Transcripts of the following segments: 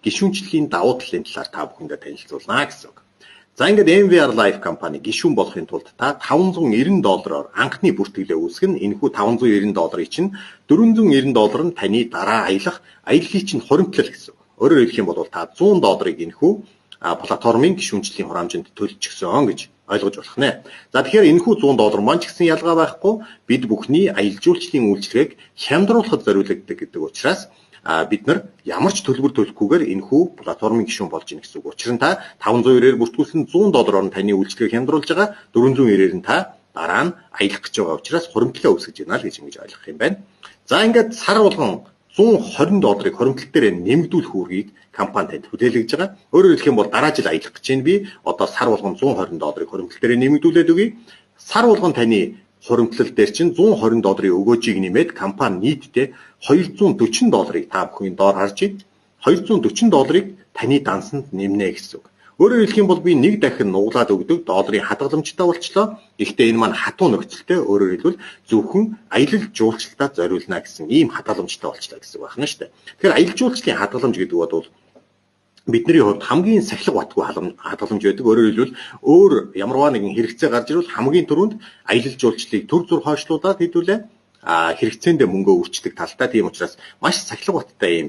гишүүнчлэлийн давуу талын талаар та бүхэндээ танилцуулна гэсэн үг. За ингээд MVR Life компани гишүүн болохын тулд та $590 анхны бүртгэлээ үүсгэн энэхүү $590 чинь $490 нь таны дараа аялах аяллыг чинь хуримтлал гэсэн үг. Өөрөөр хэлэх юм бол та $100 энэхүү платформын гишүүнчлэлийн хураамжинд төлчихсөн гэж ойлгож болох нэ. За тэгэхээр энэхүү $100 маань ч гэсэн ялгаа байхгүй бид бүхний аялал жуулчлалын үйлчилгээг хямдруулахад зориулагддаг гэдэг учраас бид нар ямар ч төлбөр төлөхгүйгээр энэхүү платформын гишүүн болж ийн гэсэн үг. Учир нь та $590-ээр бүртгүүлсэн $100 нь таны үйлчилгээг хямдруулж байгаа, $490-ээр нь та дараа нь аялах гэж байгаа учраас хуримтлалаа үүсгэж байна л гэж ингэж ойлгох юм байна. За ингээд сар болгон $120-ыг хуримтлал дээр нэмэгдүүлэх үүргийг компани танд хүлээлгэж байгаа. Өөрөөр хэлэх юм бол дараа жил аялах гэж байна би одоо сар болгон $120-ыг хуримтлал дээр нэмэгдүүлээд өгье. Сар болгон таны хуримтлал дээр чинь $120 өгөөжийг нэмээд компани нийтдээ $240 та бүхэн доор харж байна. $240 таны дансанд нэмнэ гэсэн үг. Өөрөөр хэлэх юм бол би нэг дахин нуглаад өгдөг долларын хадгаламжтай болчлоо. Гэхдээ энэ маань хатуу нөхцөлтэй өөрөөр хэлбэл зөвхөн аялал жуулчлалтад зориулна гэсэн ийм хадгаламжтай болчлоо гэсэн үг байна шүү дээ. Тэгэхээр аялал жуулчлалын хадгаламж гэдэг бол бидний хувьд хамгийн сахилга батгүй хадгаламж байдаг. Өөрөөр хэлбэл өөр ямарваа нэгэн хэрэгцээ гарч ирвэл хамгийн түрүүнд аялал жуулчлалыг төр зур хойшлуулад хэдүүлээ хэрэгцээндээ мөнгөө үрчдэг талтай. Тийм учраас маш сахилга баттай ийм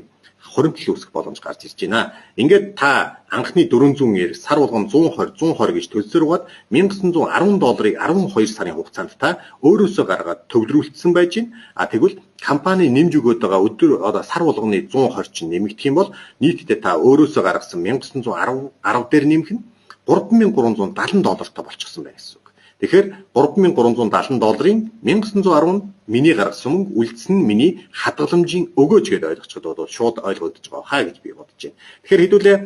хуримтлал үүсэх боломж гарч ирж байна. Ингээд та анхны 490 сар болгон 120 гэж төлсөрөөд $1910-ыг 12 сарын хугацаанд та өөрөөсөө гаргаад төвлөрүүлсэн байж байна. Тэгвэл компани нэмж өгöd байгаа өдөр сар болгоны 120 чинь нэмэгдэх юм бол нийтдээ та өөрөөсөө гаргасан $1910 дээр нэмэх нь $3370 та болчихсон байна гэсэн үг. Тэгэхээр $3370-ын $1910 миний гаргасан мөнгө үлдсэн нь миний хадгаламжийн өгөөж гэдээ ойлгочиход бол шууд ойлгогдож байгаа хаа гэж би бодож байна. Тэгэхээр хэдүүлээ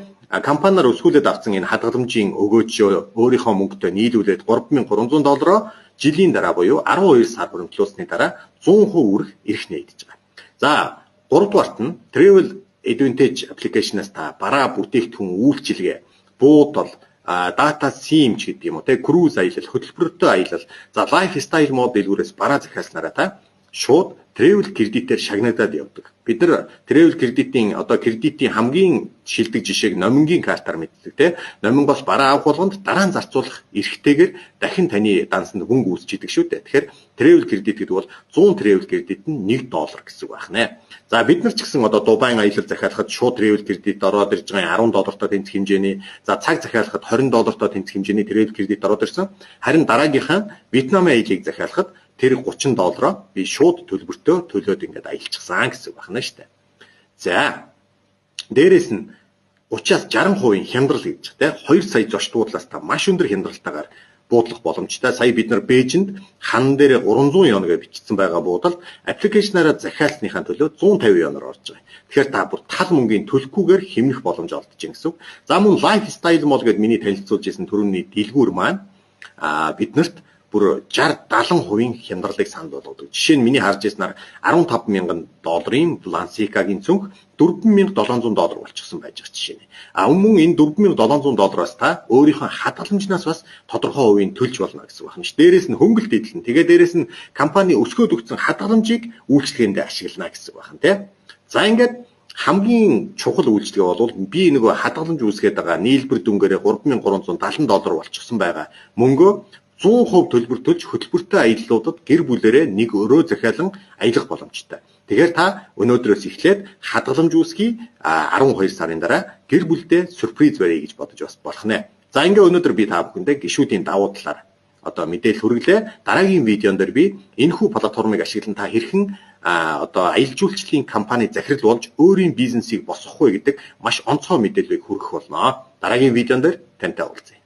компаниар өсгүүлээд авсан энэ хадгаламжийн өгөөжөө өөрийнхөө мөнгөтэй нийлүүлээд $3300 жилийн дараа буюу 12 сар хуримтлуулсны дараа 100% үрэх эрх нээдэж байгаа. За 3 дугаарт нь Travel Advantage application-аас та бараа бүтээгдэхүүн үйлчилгээ, буудал, дата SIM ч гэдэг юм уу те круиз аялал, хөтөлбөртэй аялал, за lifestyle мод дэлгүүрээс бараа захиалснараа та шууд travel кредитээр шагнагдаад явдаг. Бид нар travel кредитийн кредитийн хамгийн шилдэг жишээг номингийн картаар мэддэг те. Номин бол бараа авах болгонд дараа нь зарцуулах эрхтэйгээр дахин таны дансанд хөнгө үүсч идэг шүү дээ. Тэгэхээр travel кредит гэдэг бол 100 travel кредит нь $1 гэсэн үг байна. За бид нар ч гэсэн Дубайн аялал захиалахад шууд travel кредит ороод ирж байгаа $10 тэнцэх хэмжээний, за цаг захиалахад $20 тэнцэх хэмжээний travel кредит ороод ирсэн. Харин дараагийнхаа Вьетнамын аяллыг захиалахад тэр $30 би шууд төлбөртөө төлөөд ингээд аялчихсан гэсэн үг байна шүү дээ. За дээрэс нь 30-аас 60% хямдрал гэж те 2 сая зочдуудлаас та маш өндөр хямдралтайгаар буудлах боломжтой. Сая бид нар Бээжинд хан дээр 300 йен гэж бичсэн байгаа буудалд аппликейшнаараа захиалсныхаа төлөө 150 йеноор орж байгаа. Тэгэхээр та бүр тал мөнгөний төлөхгүйгээр хэмнэх боломж олдож байна гэсэн үг. За мөн lifestyle мол гэдээ миний танилцуулж ирсэн түрүүний дэлгүүр маань бид нарт бүр 60-70% хямдралыг санал болгодог. Жишээ нь миний харж ирснээр $15,000 Balenciaga-гийн цүнх $4,700 болчихсон байж байгаа жишээ нь. Өмнө энэ $4,700-аас та өөрийнхөө хадгаламжнаас бас тодорхой хувийн төлж болно гэсэн байна ш. Дээрээс нь хөнгөлт эдлэн. Тэгээ дээрээс нь компани өсгөөд өгсөн хадгаламжийг үйлчлэгээндээ ашиглана гэсэн байна тий. За ингээд хамгийн чухал үйлчлэг бол би нөгөө хадгаламж үүсгээд байгаа нийлбэр дүнгээрээ $3,370 болчихсон байгаа мөнгөө 100% төлбөр төлж хөтөлбөртэй аяллуудад гэр бүлэрээ нэг өрөө захиалан аялах боломжтой. Тэгэхээр та өнөөдрөөс эхлээд хадгаламж үүсгий 12 сарын дараа гэр бүлдээ сюрприз барья гэж бодож бас болох нэ. За ингээ өнөөдөр би та бүхэндээ гишүүдийн давуу талаар мэдээлэл хүргэлээ. Дараагийн видеон дээр би энэхүү платформыг ашиглан та хэрхэн аялал жуулчлалын компани захирал болж өөрийн бизнесийг босгох вэ гэдэг маш онцгой мэдээллийг хүргэх болно. Дараагийн видеон дээр тантай уулзъя.